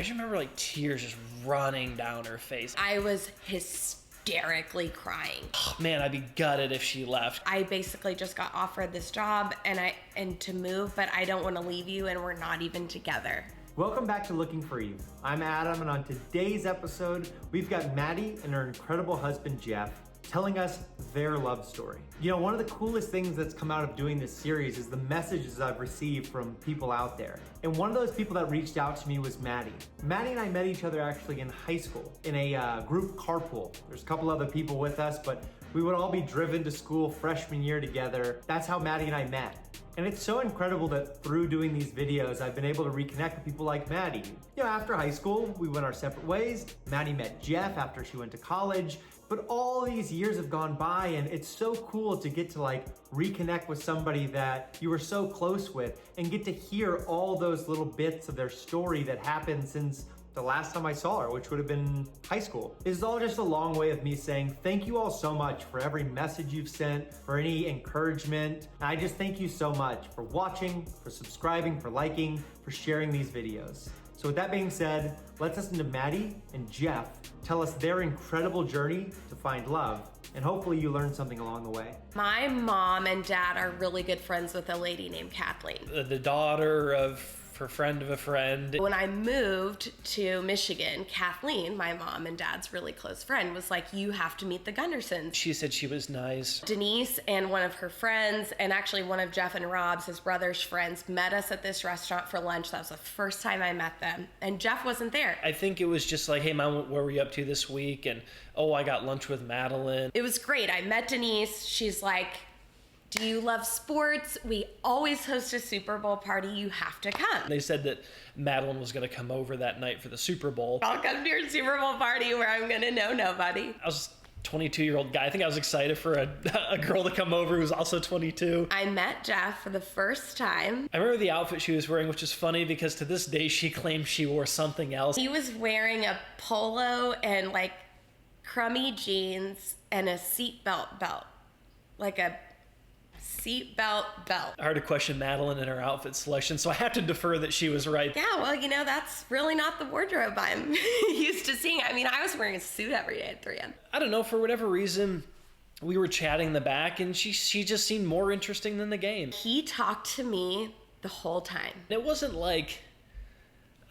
I just remember like tears just running down her face. I was hysterically crying. Oh, man, I'd be gutted if she left. I basically just got offered this job and to move, but I don't want to leave you and we're not even together. Welcome back to Looking for You. I'm Adam, and on today's episode, we've got Maddie and her incredible husband, Jeff, telling us their love story. You know, one of the coolest things that's come out of doing this series is the messages I've received from people out there. And one of those people that reached out to me was Maddie. Maddie and I met each other actually in high school in a group carpool. There's a couple other people with us, but we would all be driven to school freshman year together. That's how Maddie and I met. And it's so incredible that through doing these videos, I've been able to reconnect with people like Maddie. You know, after high school, we went our separate ways. Maddie met Jeff after she went to college. But all these years have gone by, and it's so cool to get to like reconnect with somebody that you were so close with and get to hear all those little bits of their story that happened since the last time I saw her, which would have been high school. This is all just a long way of me saying thank you all so much for every message you've sent, for any encouragement. I just thank you so much for watching, for subscribing, for liking, for sharing these videos. So with that being said, let's listen to Maddie and Jeff tell us their incredible journey to find love. And hopefully you learned something along the way. My mom and dad are really good friends with a lady named Kathleen. The daughter of her friend of a friend. When I moved to Michigan, Kathleen, my mom and dad's really close friend, was like, you have to meet the Gundersons. She said she was nice. Denise and one of her friends, and actually one of Jeff and Rob's, his brother's friends, met us at this restaurant for lunch. That was the first time I met them. And Jeff wasn't there. I think it was just like, hey, Mom, what were you up to this week? And, oh, I got lunch with Madeline. It was great. I met Denise. She's like, do you love sports? We always host a Super Bowl party. You have to come. They said that Madeline was going to come over that night for the Super Bowl. I'll come to your Super Bowl party where I'm going to know nobody. I was a 22-year-old guy. I think I was excited for a girl to come over who was also 22. I met Jeff for the first time. I remember the outfit she was wearing, which is funny because to this day she claims she wore something else. He was wearing a polo and like crummy jeans and a seatbelt belt. Like a seatbelt belt. Hard to question Madeline and her outfit selection, so I have to defer that she was right. Yeah, well, you know, that's really not the wardrobe I'm used to seeing. I mean, I was wearing a suit every day at 3M. I don't know, for whatever reason, we were chatting in the back, and she just seemed more interesting than the game. He talked to me the whole time. It wasn't like,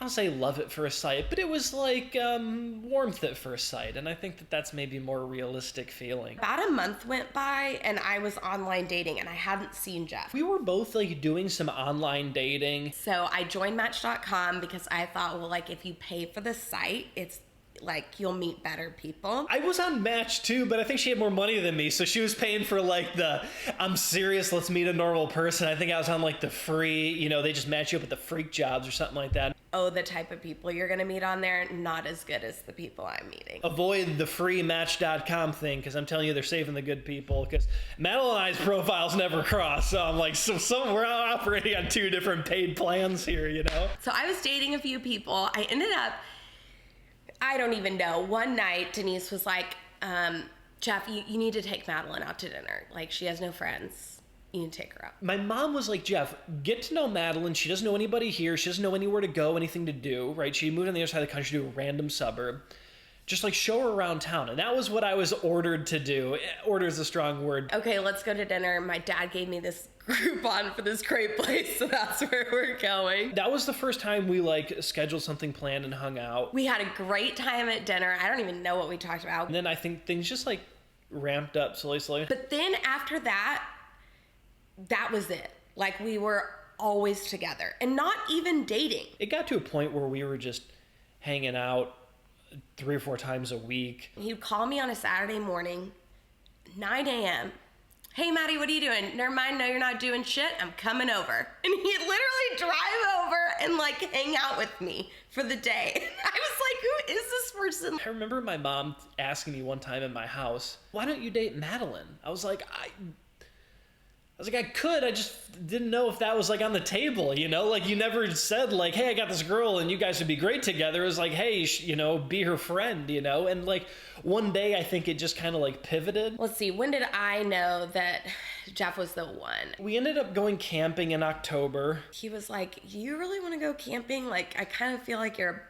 I'll say love at first sight, but it was like warmth at first sight, and I think that that's maybe a more realistic feeling. About a month went by, and I was online dating, and I hadn't seen Jeff. We were both like doing some online dating. So I joined Match.com because I thought, well, like if you pay for the site, it's like you'll meet better people. I was on Match too, but I think she had more money than me, so she was paying for like the, I'm serious, let's meet a normal person. I think I was on like the free, you know, they just match you up with the freak jobs or something like that. Oh, the type of people you're gonna meet on there, not as good as the people I'm meeting. Avoid the free Match.com thing, because I'm telling you, they're saving the good people, because Madeline and I's profiles never cross, so I'm like, so we're operating on two different paid plans here, you know? So I was dating a few people. I ended up, I don't even know, one night Denise was like, Jeff, you need to take Madeline out to dinner. Like, she has no friends. You need to take her out. My mom was like, Jeff, get to know Madeline. She doesn't know anybody here. She doesn't know anywhere to go, anything to do, right? She moved on the other side of the country to a random suburb. Just like show her around town. And that was what I was ordered to do. Order is a strong word. Okay, let's go to dinner. My dad gave me this Groupon for this great place, so that's where we're going. That was the first time we like scheduled something planned and hung out. We had a great time at dinner. I don't even know what we talked about. And then I think things just like ramped up slowly. But then after that, that was it. Like we were always together and not even dating. It got to a point where we were just hanging out 3 or 4 times a week. He'd call me on a Saturday morning, 9 a.m. Hey, Maddie, what are you doing? Never mind, no, you're not doing shit. I'm coming over. And he'd literally drive over and like hang out with me for the day. I was like, who is this person? I remember my mom asking me one time in my house, why don't you date Madeline? I was like, I could, I just didn't know if that was like on the table, you know? Like you never said like, hey, I got this girl and you guys would be great together. It was like, hey, you know, be her friend, you know? And like one day I think it just kind of like pivoted. Let's see, when did I know that Jeff was the one? We ended up going camping in October. He was like, you really want to go camping? Like, I kind of feel like you're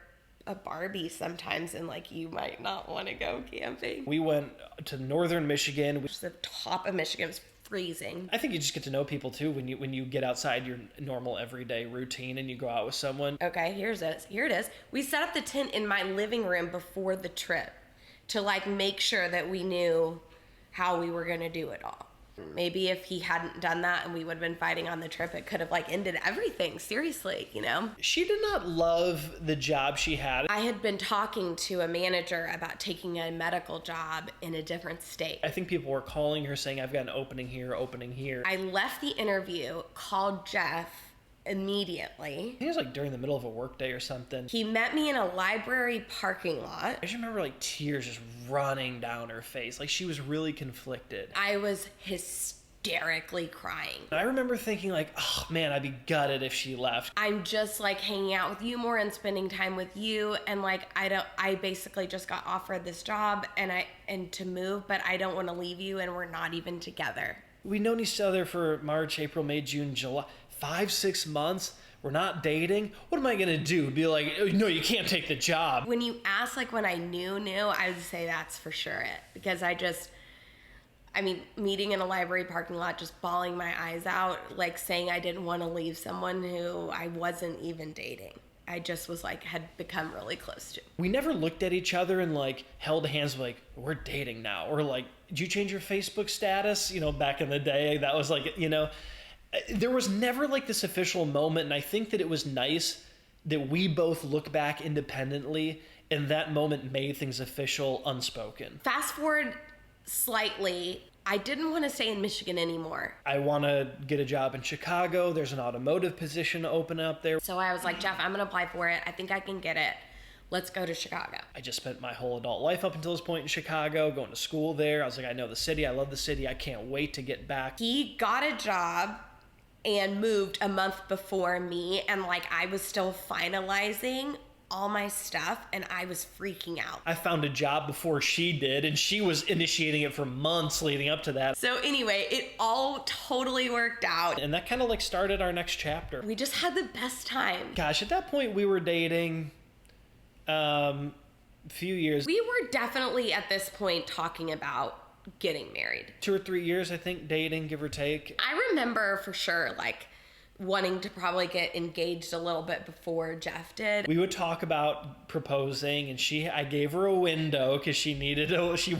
a Barbie sometimes, and like you might not want to go camping. We went to northern Michigan. The top of Michigan was freezing. I think you just get to know people too when you get outside your normal everyday routine and you go out with someone. Okay, here it is. We set up the tent in my living room before the trip to like make sure that we knew how we were going to do it all. Maybe if he hadn't done that and we would have been fighting on the trip, it could have like ended everything, seriously, you know? She did not love the job she had. I had been talking to a manager about taking a medical job in a different state. I think people were calling her saying, I've got an opening here, opening here. I left the interview, called Jeff immediately. I think it was like during the middle of a work day or something. He met me in a library parking lot. I just remember like tears just running down her face. Like she was really conflicted. I was hysterically crying. I remember thinking like, oh man, I'd be gutted if she left. I'm just like hanging out with you more and spending time with you, and like I basically just got offered this job and to move, but I don't want to leave you, and we're not even together. We've known each other for March, April, May, June, July, 5-6 months. We're not dating. What am I gonna do? Be like, oh, no, you can't take the job. When you ask like when I knew, I would say that's for sure it. Because meeting in a library parking lot, just bawling my eyes out, like saying I didn't want to leave someone who I wasn't even dating. I just was like, had become really close to. We never looked at each other and like held hands like, we're dating now. Or like, did you change your Facebook status? You know, back in the day, that was like, you know, there was never like this official moment. And I think that it was nice that we both look back independently and that moment made things official, unspoken. Fast forward slightly, I didn't want to stay in Michigan anymore. I want to get a job in Chicago. There's an automotive position open up there. So I was like, Jeff, I'm going to apply for it. I think I can get it. Let's go to Chicago. I just spent my whole adult life up until this point in Chicago, going to school there. I was like, I know the city. I love the city. I can't wait to get back. He got a job and moved a month before me, and like I was still finalizing all my stuff and I was freaking out. I found a job before she did, and she was initiating it for months leading up to that. So anyway, it all totally worked out. And that kind of like started our next chapter. We just had the best time. Gosh, at that point we were dating a few years. We were definitely at this point talking about getting married. 2 or 3 years, I think, dating, give or take. I remember for sure like wanting to probably get engaged a little bit before Jeff did. We would talk about proposing, and I gave her a window because she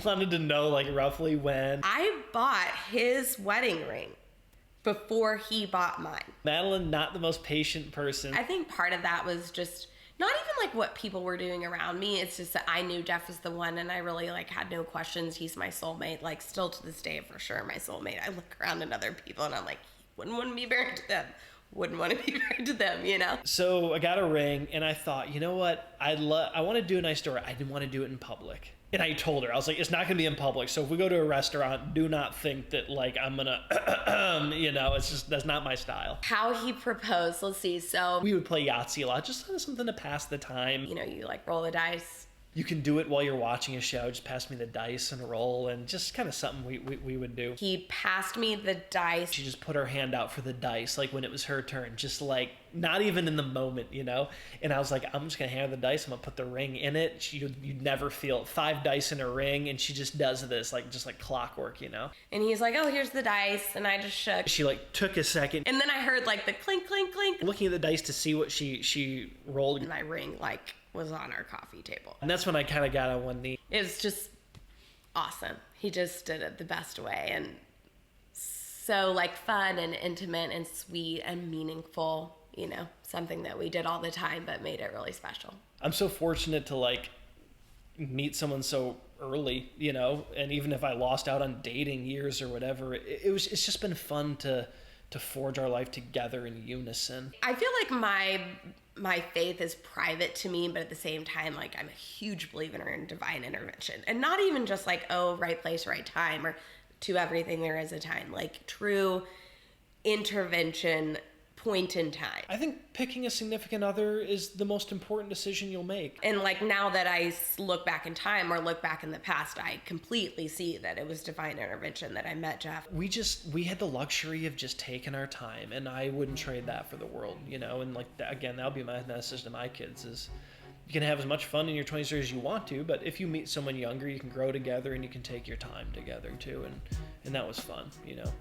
wanted to know like roughly when. I bought his wedding ring before he bought mine. Madeline, not the most patient person. I think part of that was just not even like what people were doing around me. It's just that I knew Jeff was the one, and I really like had no questions. He's my soulmate, like still to this day for sure my soulmate. I look around at other people and I'm like, wouldn't want to be married to them. Wouldn't want to be married to them, you know? So I got a ring, and I thought, you know what? I want to do a nice story. I didn't want to do it in public. And I told her, I was like, it's not going to be in public. So if we go to a restaurant, do not think that like I'm going to, you know, it's just, that's not my style. How he proposed, let's see. So we would play Yahtzee a lot, just something to pass the time. You know, you like roll the dice. You can do it while you're watching a show. Just pass me the dice and roll, and just kind of something we would do. He passed me the dice. She just put her hand out for the dice, like when it was her turn, just like not even in the moment, you know? And I was like, I'm just going to hand her the dice. I'm going to put the ring in it. You'd never feel it. 5 dice in a ring, and she just does this, like just like clockwork, you know? And he's like, oh, here's the dice. And I just shook. She like took a second. And then I heard like the clink, clink, clink. Looking at the dice to see what she rolled. And my ring like was on our coffee table. And that's when I kind of got on one knee. It was just awesome. He just did it the best way, and so like fun and intimate and sweet and meaningful, you know, something that we did all the time but made it really special. I'm so fortunate to like meet someone so early, you know, and even if I lost out on dating years or whatever, it's just been fun to forge our life together in unison. I feel like my faith is private to me, but at the same time, like I'm a huge believer in divine intervention, and not even just like, oh, right place, right time, or to everything there is a time, like true intervention, point in time. I think picking a significant other is the most important decision you'll make. And like now that I look back in time or look back in the past, I completely see that it was divine intervention that I met Jeff. We had the luxury of just taking our time, and I wouldn't trade that for the world, you know? And like, again, that'll be my message to my kids is You can have as much fun in your 20s as you want to, but if you meet someone younger, you can grow together and you can take your time together too, and that was fun, you know.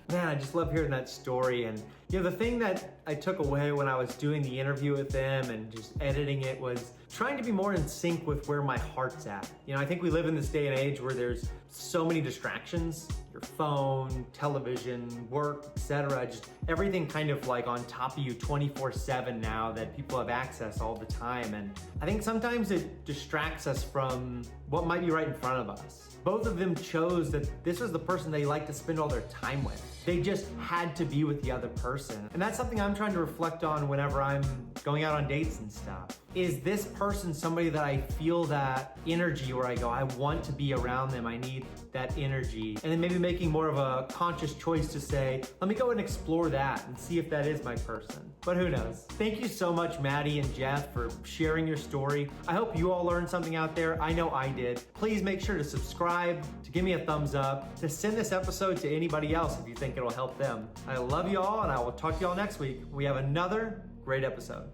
Man, I just love hearing that story. And the thing that I took away when I was doing the interview with them and just editing it was trying to be more in sync with where my heart's at. I think we live in this day and age where there's so many distractions, your phone, television, work, etc. Just everything kind of like on top of you 24/7 now that people have access all the time. And I think sometimes it distracts us from what might be right in front of us. Both of them chose that this was the person they like to spend all their time with. They just had to be with the other person. And that's something I'm trying to reflect on whenever I'm going out on dates and stuff. Is this person somebody that I feel that energy where I go, I want to be around them, I need that energy? And then maybe making more of a conscious choice to say, let me go and explore that and see if that is my person. But who knows? Thank you so much, Maddie and Jeff, for sharing your story. I hope you all learned something out there. I know I did. Please make sure to subscribe, to give me a thumbs up, to send this episode to anybody else if you think it'll help them. I love you all, and I will talk to you all next week. We have another great episode.